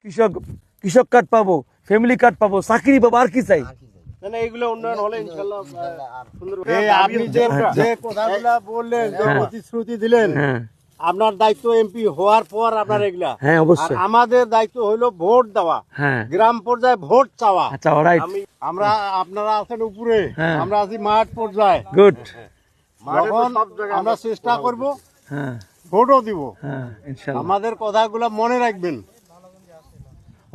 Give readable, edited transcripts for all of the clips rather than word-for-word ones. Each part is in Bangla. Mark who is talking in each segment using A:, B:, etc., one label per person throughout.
A: কৃষক কৃষক কার্ড পাবো, ফ্যামিলি কার্ড পাবো, চাকরি পাবো, আর কি চাই?
B: এইগুলো উন্নয়ন হলে ইনশাআল্লাহ সুন্দর। আপনি যে কথাগুলা বললেন, যে প্রতিশ্রুতি দিলেন, আপনার দায়িত্ব এমপি হওয়ার পর আপনার এগুলা।
A: হ্যাঁ, অবশ্যই।
B: আমাদের দায়িত্ব হইলো ভোট দেওয়া, গ্রাম পর্যায়ে ভোট চাওয়া।
A: আচ্ছা, অলরাইট।
B: আমরা আপনারা আছেন উপরে, আমরা আছি মাঠ পর্যায়ে।
A: গুড।
B: যখন আমরা চেষ্টা করব, ভোটও দিব।
A: ইনশাআল্লাহ
B: আমাদের কথাগুলো মনে রাখবেন,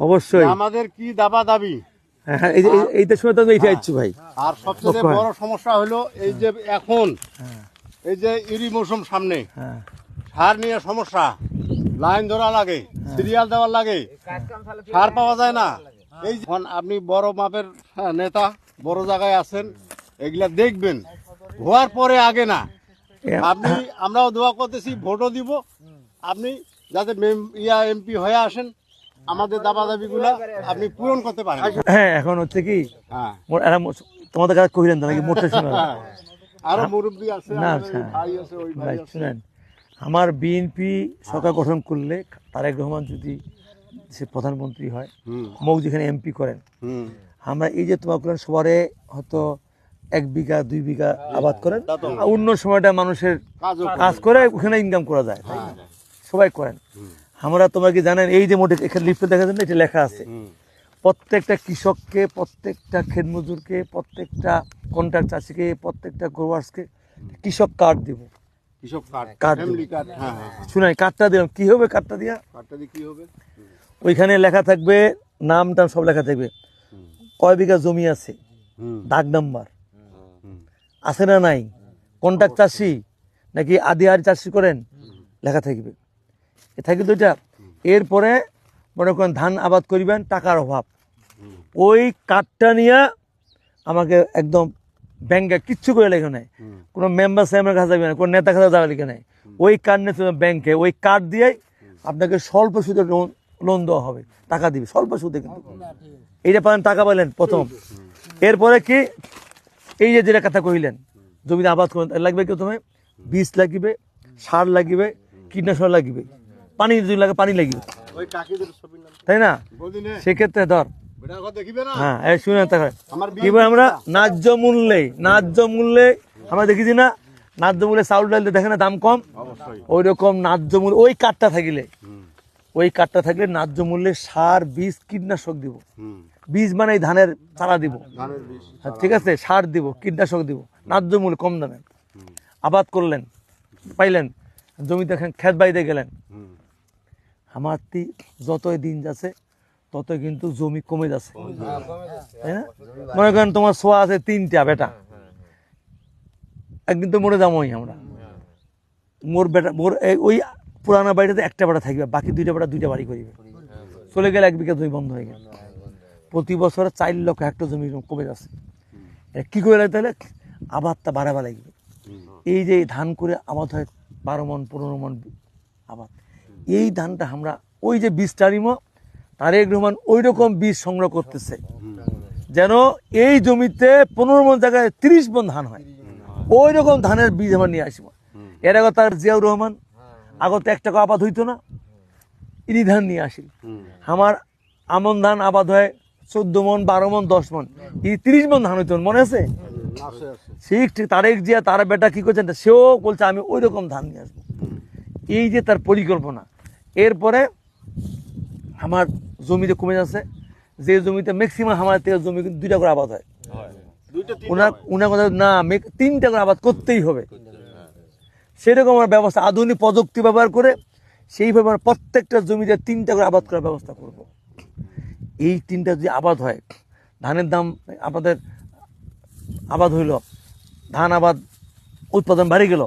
A: অবশ্যই।
B: আমাদের কি দাবা দাবি।
A: এইটা সময় তো এইটা ইচ্ছু ভাই।
B: আর সবচেয়ে বড় সমস্যা হলো এই যে এখন এই যে ইরি মৌসুম সামনে, সার নিয়ে সমস্যা, লাইন ধরা লাগে, সিরিয়াল দেওয়ার লাগে, সার পাওয়া যায় না। এই যখন আপনি বড় মাপের নেতা, বড় জায়গায় আছেন, এগুলা দেখবেন হওয়ার পরে আগে না। আপনি আমরাও দোয়া করতেছি, ভোটও দিব, আপনি যাতে এমপি হয়ে আসেন, আমাদের দাবা দাবি গুলা আপনি পূরণ করতে পারেন।
A: হ্যাঁ, এখন হচ্ছে কি তোমাদের কাছে কহিলেন নাকি মোটে শোনা
B: আরো মুরব্বী আছে,
A: না,
B: ভাই আছে, ওই ভাই আছে।
A: শুনেন, আমার বিএনপি সরকার গঠন করলে তারেক রহমান যদি সে প্রধানমন্ত্রী হয়, মৌ যেখানে এমপি করেন, আমরা এই যে তোমার করেন সবারে হয়তো 1 বিঘা 2 বিঘা আবাদ করেন, অন্য সময়টা মানুষের কাজ করে ওখানে ইনকাম করা যায়, সবাই করেন। আমরা তোমরা কি জানেন, এই যে মোটে এখানে লিফটে দেখা যায় না, এটা লেখা আছে প্রত্যেকটা কৃষককে, প্রত্যেকটা ক্ষেত মজুরকে, প্রত্যেকটা কন্ট্রাক্ট চাষিকে, প্রত্যেকটা গ্রোয়ার্সকে কৃষক কার্ড দিব।
B: কৃষক কার্ড, ফ্যামিলি কার্ড।
A: শুনাই, কার্ডটা দিলাম, কি হবে কার্ডটা দিয়া?
B: কার্ডটা দিয়ে কি হবে?
A: ওইখানে লেখা থাকবে, নাম টাম সব লেখা থাকবে, কয় বিঘা জমি আছে, দাগ নাম্বার আছে না নাই, কন্ট্রাক্ট চাষি নাকি আদি আর চাষি করেন, লেখা থাকবে। এ থাকি দুইটা। এরপরে মনে করেন ধান আবাদ করিবেন, টাকার অভাব, ওই কার্ডটা নিয়ে আমাকে একদম ব্যাংকে কিচ্ছু করে লেখা নাই, কোনো মেম্বার সাহেবের কাছে যাবে না, কোনো নেতা কাছে যাবে লেখা নাই, ওই কার্ড নিয়ে ব্যাংকে, ওই কার্ড দিয়েই আপনাকে স্বল্প সুদে লোন দেওয়া হবে, টাকা দিবে স্বল্প সুদে। কিন্তু এইটা পালেন, টাকা পাইলেন প্রথম। এরপরে কি, এই যে যেটা কথা কহিলেন, জমিতে আবাদ করেন, লাগবে কি প্রথমে বীজ লাগিবে, সার লাগিবে, কীটনাশক লাগিবে, পানি যদি লাগে পানি লাগিবে, তাই না? সেক্ষেত্রে ধর শুনে কি বলে, আমরা ন্যায্য মূল্যে আমরা দেখেছি না, ন্যায্য মূল্যে চাউল ডাল দেখে না দাম কম, ওই রকম ন্যায্য মূল্য ওই কার্ডটা থাকলে ন্যায্য মূল্যে সার, বীজ, কীটনাশক দিব। বীজ মানে ধানের চারা দিব, ঠিক আছে, সার দিব, কীটনাশক দিব, ন্যায্য মূল্য, কম দামে আবাদ করলেন, পাইলেন, জমিতে ক্ষেত বাড়িতে গেলেন। আমার যতই দিন যাচ্ছে ততই কিন্তু জমি কমে যাচ্ছে, তাই না? মনে করেন তোমার ছোঁয়া আছে 3টা বেটা, একদিন তো মরে যাবোই আমরা। মোর ওই পুরানা বাড়িটাতে একটা বেটা থাকবে, বাকি 2টা বেটা 2টা বাড়ি করিবে, চলে গেলে 1 বিঘা জমি বন্ধ হয়ে গেল। প্রতি বছর 4 লক্ষ হেক্টর জমি কমে যাচ্ছে। কি করে লাগে তাহলে? আবাদটা বাড়াবা লাগবে। এই যে ধান করে আবাদ হয় 12 মণ 15 মণ আবাদ, এই ধানটা আমরা ওই যে বীজটা নিব, তারেক রহমান ওই রকম বীজ সংগ্রহ করতেছে যেন এই জমিতে 15 মণ জায়গায় 30 মণ ধান হয়, ওই রকম ধানের বীজ আমরা নিয়ে আসবো। এর আগে তার জিয়াউর রহমান আগত 1 টাকা আবাদ হইতো না, ইনি ধান নিয়ে আসিল। আমার আমন ধান আবাদ হয় 14 মণ 12 মণ 10 মণ, এই 30 মণ ধান হইতো, মনে আছে? ঠিক তারেক জিয়া তার বেটা কি করছেন, সেও বলছে আমি ওই রকম ধান নিয়ে আসবো। এই যে তার পরিকল্পনা। এরপরে আমার জমিতে কমে যাচ্ছে, যে জমিতে ম্যাক্সিমাম আমার থেকে জমি কিন্তু 2টা করে আবাদ হয়, উনার কথা না 3টা করে আবাদ করতেই হবে। সেরকম আমার ব্যবস্থা, আধুনিক প্রযুক্তি ব্যবহার করে সেইভাবে আমরা প্রত্যেকটা জমিতে 3টা করে আবাদ করার ব্যবস্থা করব। এই 3টা যদি আবাদ হয়, ধানের দাম আমাদের আবাদ হইল, ধান আবাদ উৎপাদন বাড়ি গেল,